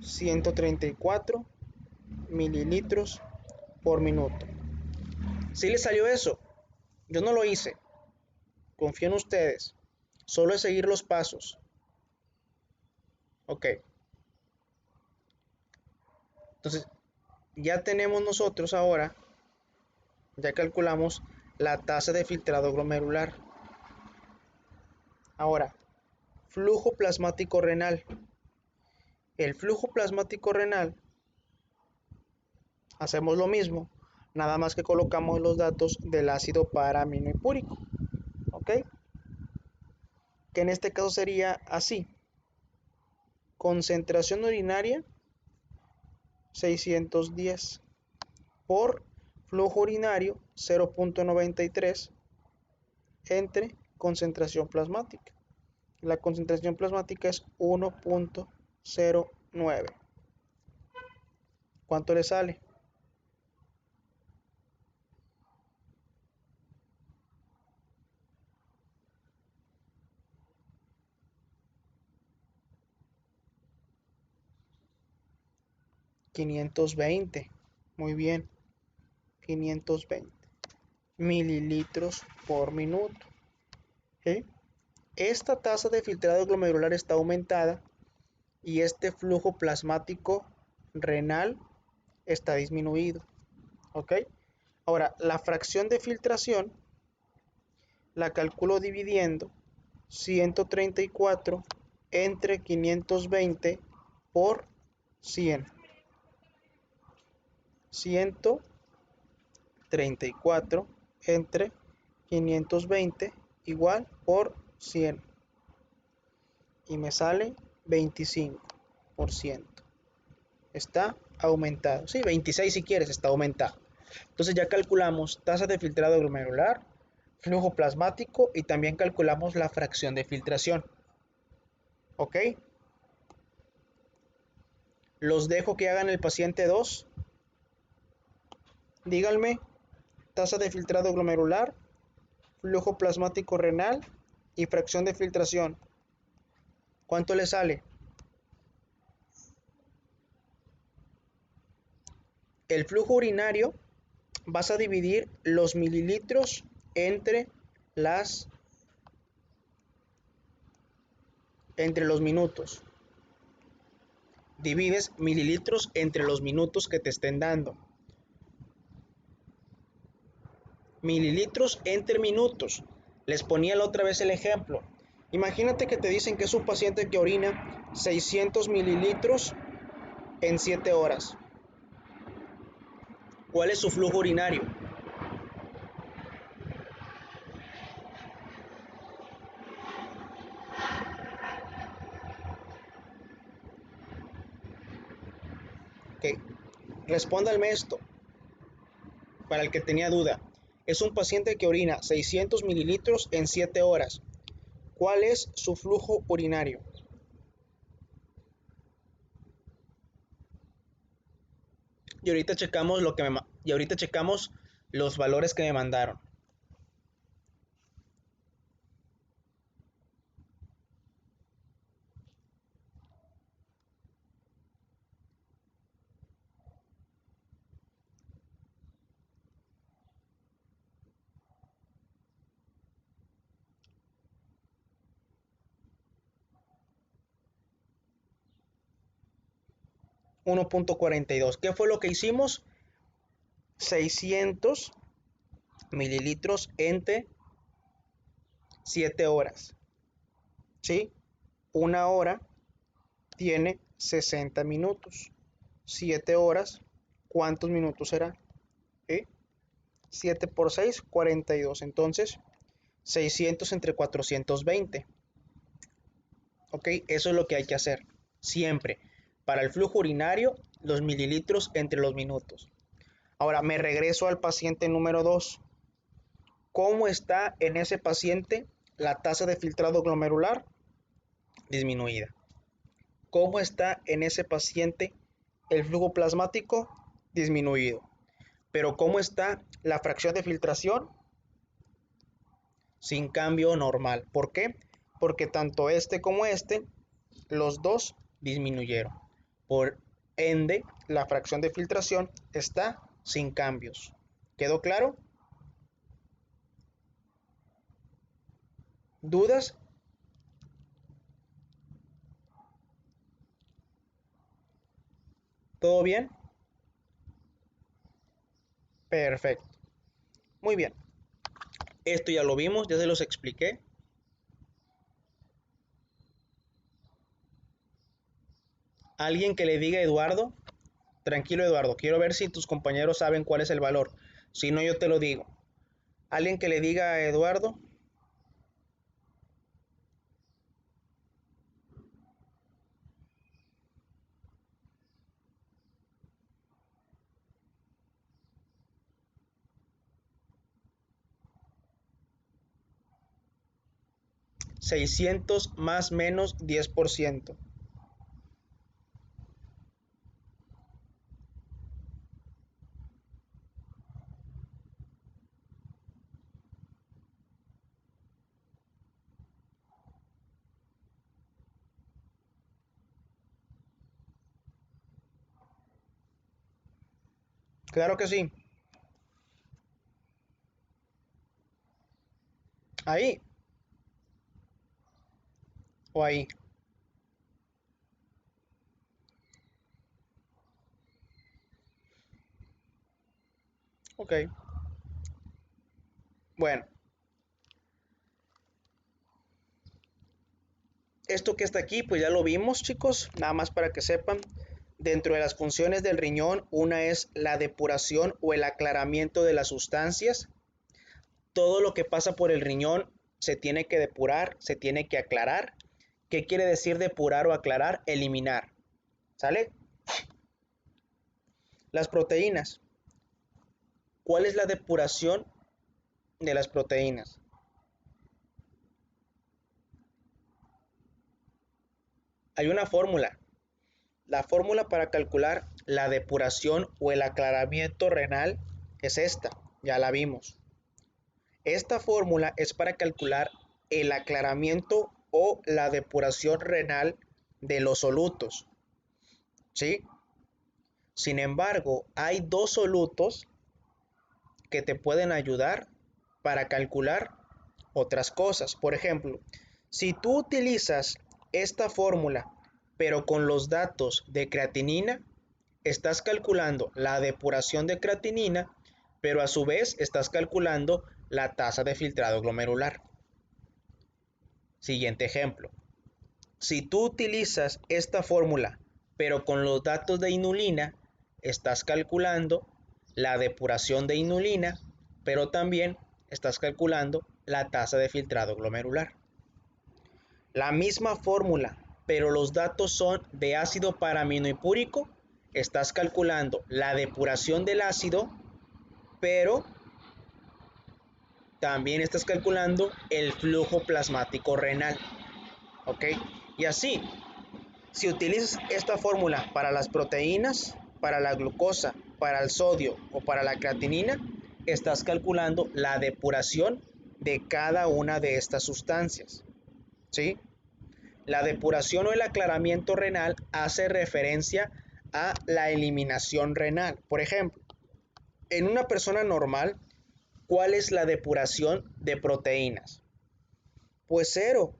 [SPEAKER 1] 134 mililitros por minuto. ¿Sí les salió eso? Yo no lo hice. Confío en ustedes. Solo es seguir los pasos. Ok. Entonces, ya tenemos nosotros ahora, ya calculamos la tasa de filtrado glomerular. Ahora, flujo plasmático renal. El flujo plasmático renal, hacemos lo mismo, nada más que colocamos los datos del ácido paraaminohipúrico. ¿Ok? Que en este caso sería así. Concentración urinaria 610 por flujo urinario 0.93 entre concentración plasmática. La concentración plasmática es 1.09. ¿Cuánto le sale? 520. Muy bien. 520 mililitros por minuto. ¿Sí? Esta tasa de filtrado glomerular está aumentada y este flujo plasmático renal está disminuido. ¿Ok? Ahora, la fracción de filtración la calculo dividiendo 134 entre 520 por 100. 134 entre 520 igual por 100. Y me sale 25%. Está aumentado. Sí, 26 si quieres, está aumentado. Entonces ya calculamos tasa de filtrado glomerular, flujo plasmático y también calculamos la fracción de filtración. ¿Ok? Los dejo que hagan el paciente 2. Díganme tasa de filtrado glomerular, flujo plasmático renal y fracción de filtración. ¿Cuánto le sale? El flujo urinario vas a dividir los mililitros entre los minutos. Divides mililitros entre los minutos que te estén dando. Mililitros entre minutos. Les ponía la otra vez el ejemplo. Imagínate que te dicen que es un paciente que orina 600 mililitros en 7 horas. ¿Cuál es su flujo urinario? Ok, respóndame esto, para el que tenía duda. Es un paciente que orina 600 mililitros en 7 horas. ¿Cuál es su flujo urinario? Y ahorita checamos los valores que me mandaron. $1.42. ¿Qué fue lo que hicimos? 600 mililitros entre 7 horas. ¿Sí? Una hora tiene 60 minutos. 7 horas, ¿cuántos minutos será? ¿Sí? 7 por 6, 42. Entonces, 600 entre 420. ¿Ok? Eso es lo que hay que hacer. Siempre. Para el flujo urinario, los mililitros entre los minutos. Ahora, me regreso al paciente número 2. ¿Cómo está en ese paciente la tasa de filtrado glomerular? Disminuida. ¿Cómo está en ese paciente el flujo plasmático? Disminuido. Pero ¿cómo está la fracción de filtración? Sin cambio, normal. ¿Por qué? Porque tanto este como este, los dos disminuyeron. Por ende, la fracción de filtración está sin cambios. ¿Quedó claro? ¿Dudas? ¿Todo bien? Perfecto. Muy bien. Esto ya lo vimos, ya se los expliqué. Alguien que le diga a Eduardo, tranquilo Eduardo, quiero ver si tus compañeros saben cuál es el valor. Si no, yo te lo digo. Alguien que le diga a Eduardo, 600 más menos 10%. Claro que sí. Ahí o ahí. Ok. Bueno, esto que está aquí, pues ya lo vimos, chicos. Nada más para que sepan. Dentro de las funciones del riñón, una es la depuración o el aclaramiento de las sustancias. Todo lo que pasa por el riñón se tiene que depurar, se tiene que aclarar. ¿Qué quiere decir depurar o aclarar? Eliminar. ¿Sale? Las proteínas. ¿Cuál es la depuración de las proteínas? Hay una fórmula. La fórmula para calcular la depuración o el aclaramiento renal es esta. Ya la vimos. Esta fórmula es para calcular el aclaramiento o la depuración renal de los solutos. ¿Sí? Sin embargo, hay dos solutos que te pueden ayudar para calcular otras cosas. Por ejemplo, si tú utilizas esta fórmula, pero con los datos de creatinina, estás calculando la depuración de creatinina, pero a su vez estás calculando la tasa de filtrado glomerular. Siguiente ejemplo. Si tú utilizas esta fórmula, pero con los datos de inulina, estás calculando la depuración de inulina, pero también estás calculando la tasa de filtrado glomerular. La misma fórmula, pero los datos son de ácido paraminohipúrico, estás calculando la depuración del ácido, pero también estás calculando el flujo plasmático renal. ¿Ok? Y así, si utilizas esta fórmula para las proteínas, para la glucosa, para el sodio o para la creatinina, estás calculando la depuración de cada una de estas sustancias. ¿Sí? La depuración o el aclaramiento renal hace referencia a la eliminación renal. Por ejemplo, en una persona normal, ¿cuál es la depuración de proteínas? Pues cero.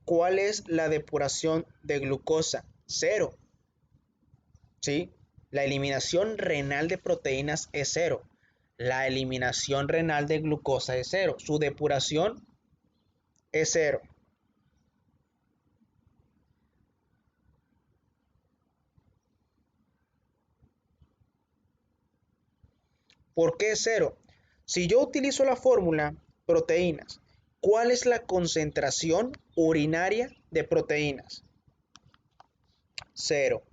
[SPEAKER 1] ¿Cuál es la depuración de glucosa? Cero. ¿Sí? La eliminación renal de proteínas es cero. La eliminación renal de glucosa es cero. Su depuración es cero. ¿Por qué es cero? Si yo utilizo la fórmula proteínas, ¿cuál es la concentración urinaria de proteínas? Cero.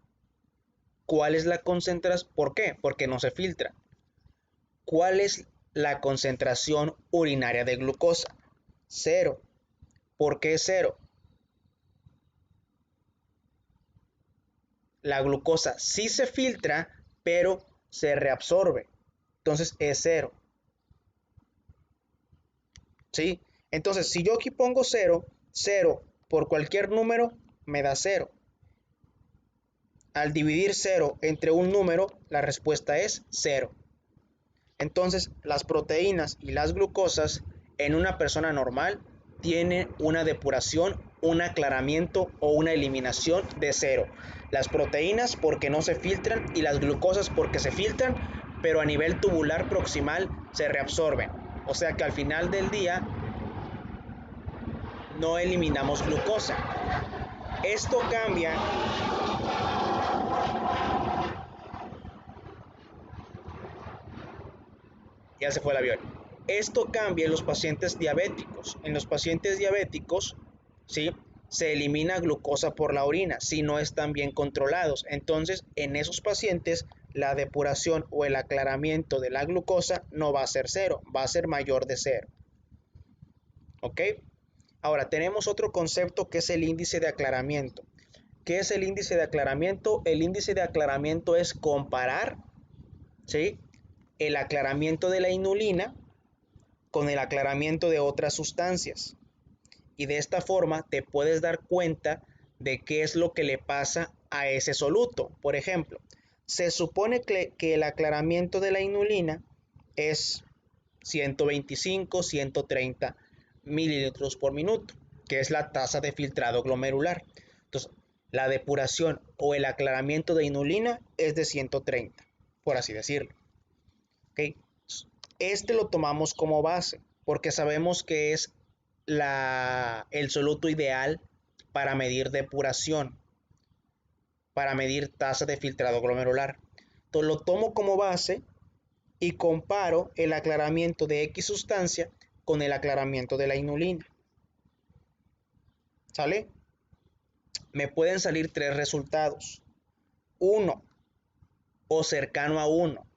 [SPEAKER 1] ¿Cuál es la concentración? ¿Por qué? Porque no se filtra. ¿Cuál es la concentración urinaria de glucosa? Cero. ¿Por qué cero? La glucosa sí se filtra, pero se reabsorbe. Entonces es cero. ¿Sí? Entonces, si yo aquí pongo cero, cero por cualquier número me da cero. Al dividir cero entre un número, la respuesta es cero. Entonces, las proteínas y las glucosas en una persona normal tienen una depuración, un aclaramiento o una eliminación de cero. Las proteínas porque no se filtran y las glucosas porque se filtran, pero a nivel tubular proximal se reabsorben. O sea que al final del día no eliminamos glucosa. Esto cambia. Ya se fue el avión. Esto cambia en los pacientes diabéticos. En los pacientes diabéticos, ¿sí? Se elimina glucosa por la orina si no están bien controlados. Entonces, en esos pacientes, la depuración o el aclaramiento de la glucosa no va a ser cero, va a ser mayor de cero. ¿Ok? Ahora, tenemos otro concepto que es el índice de aclaramiento. ¿Qué es el índice de aclaramiento? El índice de aclaramiento es comparar, ¿sí? El aclaramiento de la inulina con el aclaramiento de otras sustancias. Y de esta forma te puedes dar cuenta de qué es lo que le pasa a ese soluto. Por ejemplo, se supone que el aclaramiento de la inulina es 125, 130 mililitros por minuto, que es la tasa de filtrado glomerular. Entonces, la depuración o el aclaramiento de inulina es de 130, por así decirlo. ¿Okay? Este lo tomamos como base, porque sabemos que es el soluto ideal para medir depuración, para medir tasa de filtrado glomerular. Entonces lo tomo como base y comparo el aclaramiento de X sustancia con el aclaramiento de la inulina. ¿Sale? Me pueden salir tres resultados. 1 o cercano a 1.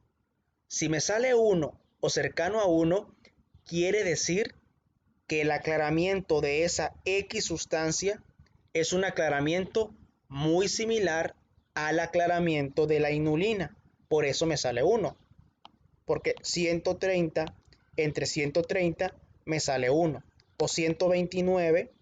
[SPEAKER 1] Si me sale 1 o cercano a 1, quiere decir que el aclaramiento de esa X sustancia es un aclaramiento muy similar al aclaramiento de la inulina. Por eso me sale 1. Porque 130 entre 130 me sale 1. O 129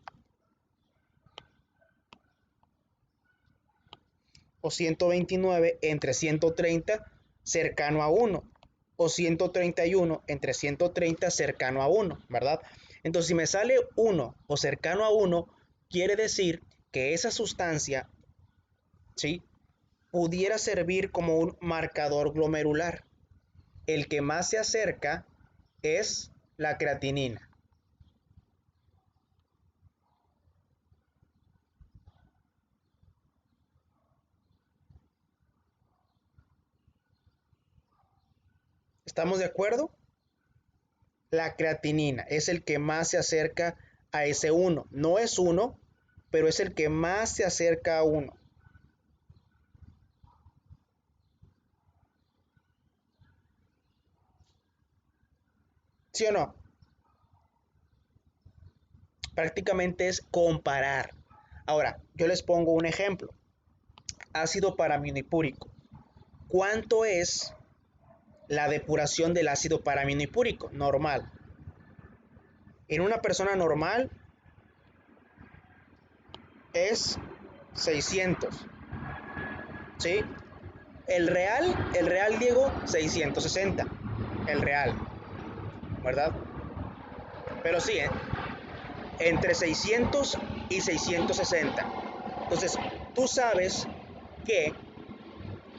[SPEAKER 1] entre 130 cercano a 1. O 131 entre 130 cercano a 1, ¿verdad? Entonces, si me sale 1 o cercano a 1, quiere decir que esa sustancia, ¿sí?, pudiera servir como un marcador glomerular. El que más se acerca es la creatinina. ¿Estamos de acuerdo? La creatinina es el que más se acerca a ese 1. No es 1, pero es el que más se acerca a 1. ¿Sí o no? Prácticamente es comparar. Ahora, yo les pongo un ejemplo. Ácido paraminipúrico. ¿Cuánto es la depuración del ácido paraminipúrico? Normal. En una persona normal es 600. ¿Sí? El real, Diego, 660. El real, ¿verdad? Pero sí, entre 600 y 660. Entonces, tú sabes que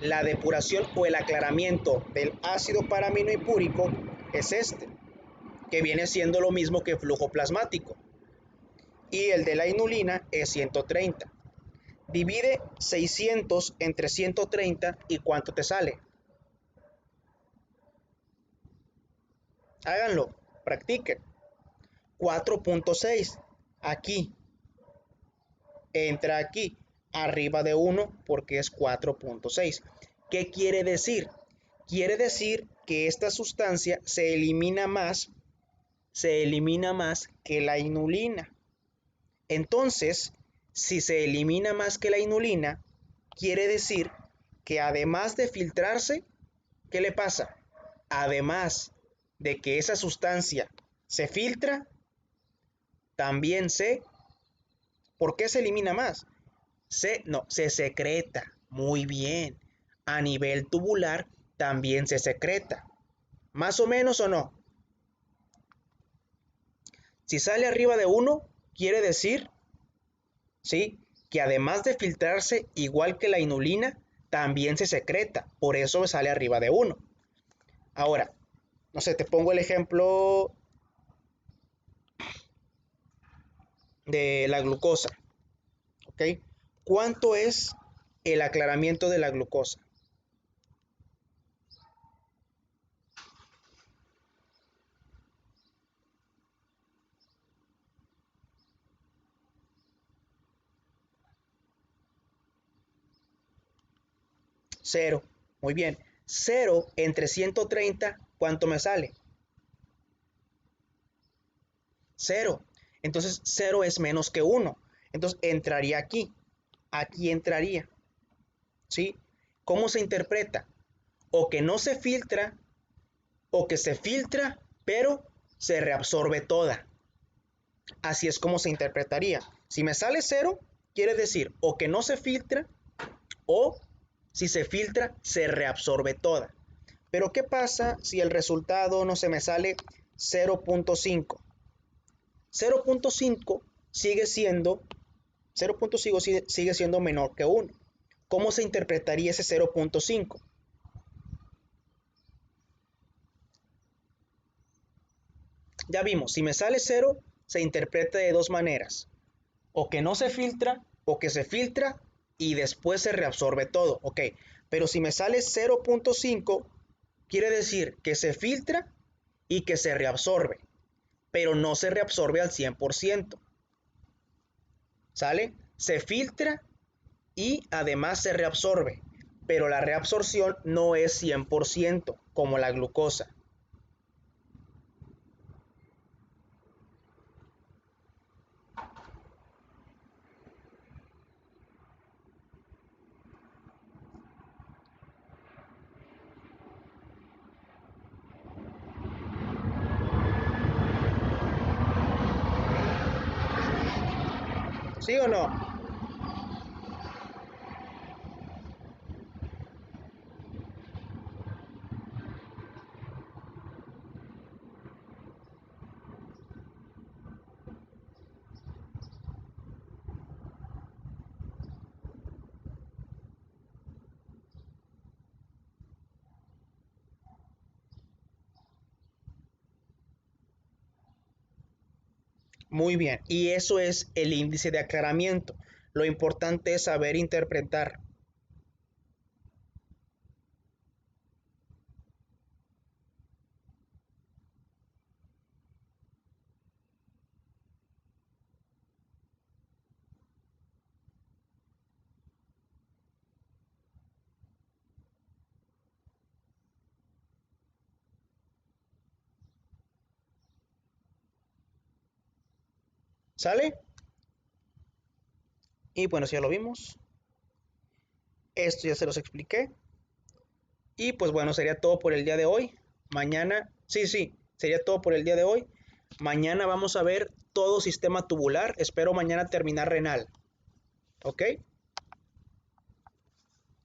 [SPEAKER 1] la depuración o el aclaramiento del ácido paraminipúrico es este, que viene siendo lo mismo que flujo plasmático. Y el de la inulina es 130. Divide 600 entre 130 y ¿cuánto te sale? Háganlo, practiquen. 4.6. Aquí. Entra aquí. Arriba de 1 porque es 4.6. ¿Qué quiere decir? Quiere decir que esta sustancia se elimina más que la inulina. Entonces, si se elimina más que la inulina, quiere decir que además de filtrarse, ¿qué le pasa? Además de que esa sustancia se filtra, también ¿por qué se elimina más? Se secreta. Muy bien. A nivel tubular también se secreta. ¿Más o menos o no? Si sale arriba de 1, quiere decir, ¿sí?, que además de filtrarse igual que la inulina, también se secreta. Por eso sale arriba de 1. Ahora, no sé, te pongo el ejemplo de la glucosa. ¿Ok? ¿Cuánto es el aclaramiento de la glucosa? Cero. Muy bien. 0 entre 130, ¿cuánto me sale? 0. Entonces 0 es menos que 1. Entonces entraría aquí. Aquí entraría. ¿Sí? ¿Cómo se interpreta? O que no se filtra, o que se filtra, pero se reabsorbe toda. Así es como se interpretaría. Si me sale 0, quiere decir o que no se filtra o Si se filtra, se reabsorbe toda. Pero ¿qué pasa si el resultado no se me sale 0.5? 0.5 sigue siendo 0.5 sigue siendo menor que 1. ¿Cómo se interpretaría ese 0.5? Ya vimos, si me sale 0, se interpreta de dos maneras. O que no se filtra, o que se filtra y después se reabsorbe todo. Ok, pero si me sale 0.5, quiere decir que se filtra y que se reabsorbe, pero no se reabsorbe al 100%. ¿Sale? Se filtra y además se reabsorbe, pero la reabsorción no es 100% como la glucosa. ¿Sí o no? Muy bien, y eso es el índice de aclaramiento. Lo importante es saber interpretar. ¿Sale? Y bueno, si ya lo vimos. Esto ya se los expliqué. Y pues bueno, sería todo por el día de hoy. Mañana, sí, sería todo por el día de hoy. Mañana vamos a ver todo sistema tubular. Espero mañana terminar renal. ¿Ok?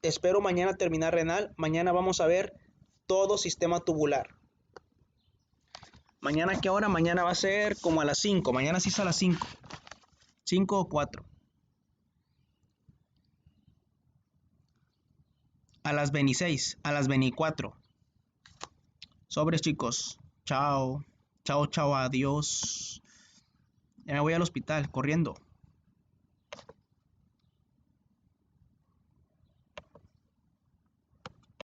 [SPEAKER 1] Espero mañana terminar renal. Mañana vamos a ver todo sistema tubular. ¿Mañana a qué hora? Mañana va a ser como a las 5. Mañana sí es a las 5. 5 o 4. A las 26. A las 24. Sobres, chicos. Chao. Chao, chao, adiós. Ya me voy al hospital corriendo.